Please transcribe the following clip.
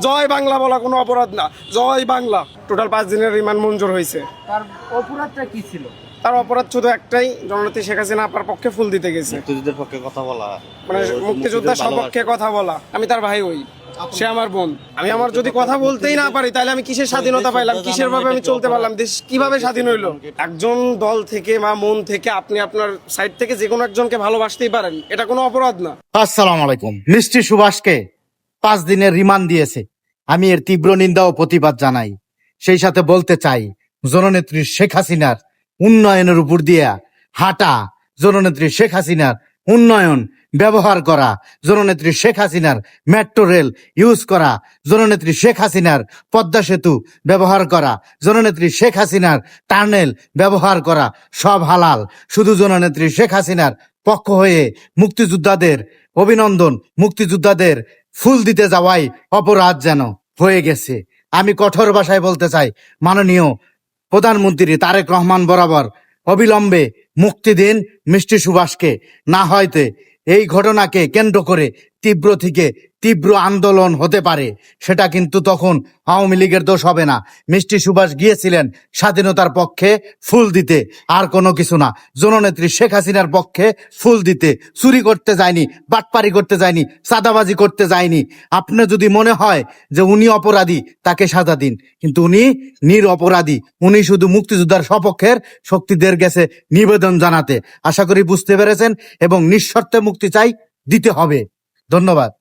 জয় বাংলা বলা কোনো অপরাধ না। জয় বাংলা। টোটাল 5 দিনের রিমান্ড মঞ্জুর হয়েছে। তার অপরাধটা কি ছিল? তার অপরাধ শুধু একটাই, জননেত্রী শেখ হাসিনা আপার পক্ষে ফুল দিতে গেছে। মুক্তিযুদ্ধের পক্ষে কথা বলা, মানে মুক্তিযোদ্ধার সপক্ষে কথা বলা। আমি তার ভাই হই, সে আমার বোন। আমি আমার যদি কথা বলতেই না পারি তাহলে আমি কিসের স্বাধীনতা পাইলাম, কিসের ভাবে আমি চলতে পারলাম, দেশ কিভাবে স্বাধীন হইলো? একজন দল থেকে বা মন থেকে আপনি আপনার সাইড থেকে যে কোনো একজনকে ভালোবাসতেই পারেন, এটা কোনো অপরাধ না। আসসালামু আলাইকুম। মিষ্টি সুভাষকে 5 দিনের রিমান্ড দিয়েছে, আমি এর তীব্র নিন্দা ও প্রতিবাদ জানাই। সেই সাথে বলতে চাই, জননেত্রী শেখ হাসিনার উন্নয়নের উপর দিয়ে হাঁটা, জননেত্রী শেখ হাসিনার উন্নয়ন ব্যবহার করা, জননেত্রী শেখ হাসিনার মেট্রো রেল ইউজ করা, জননেত্রী শেখ হাসিনার পদ্মা সেতু ব্যবহার করা, জননেত্রী শেখ হাসিনার টানেল ব্যবহার করা, সব হালাল। শুধু জননেত্রী শেখ হাসিনার পক্ষ হয়ে মুক্তিযোদ্ধাদের অভিনন্দন, মুক্তিযোদ্ধাদের ফুল দিতে যাওয়াই অপরাধ যেন হয়ে গেছে। আমি কঠোর ভাষায় বলতে চাই, মাননীয় প্রধানমন্ত্রী তারেক রহমান বরাবর অবিলম্বে মুক্তি দিন মিষ্টি সুভাষকে। না হয়তো এই ঘটনাকে কেন্দ্র করে তীব্র থেকে তীব্র আন্দোলন হতে পারে। সেটা কিন্তু তখন আওয়ামী লীগের দোষ হবে না। মিষ্টি সুভাষ গিয়েছিলেন স্বাধীনতার পক্ষে ফুল দিতে, আর কোনো কিছু না। জননেত্রী শেখ হাসিনার পক্ষে ফুল দিতে, চুরি করতে যায়নি, বাটপারি করতে যায়নি, চাঁদাবাজি করতে যায়নি। আপনি যদি মনে হয় যে উনি অপরাধী, তাকে সাজা দিন, কিন্তু উনি নিরপরাধী। উনি শুধু মুক্তিযোদ্ধার সপক্ষের শক্তিদের গেছে নিবেদন জানাতে। আশা করি বুঝতে পেরেছেন, এবং নিঃশর্তে মুক্তি চাই, দিতে হবে। ধন্যবাদ।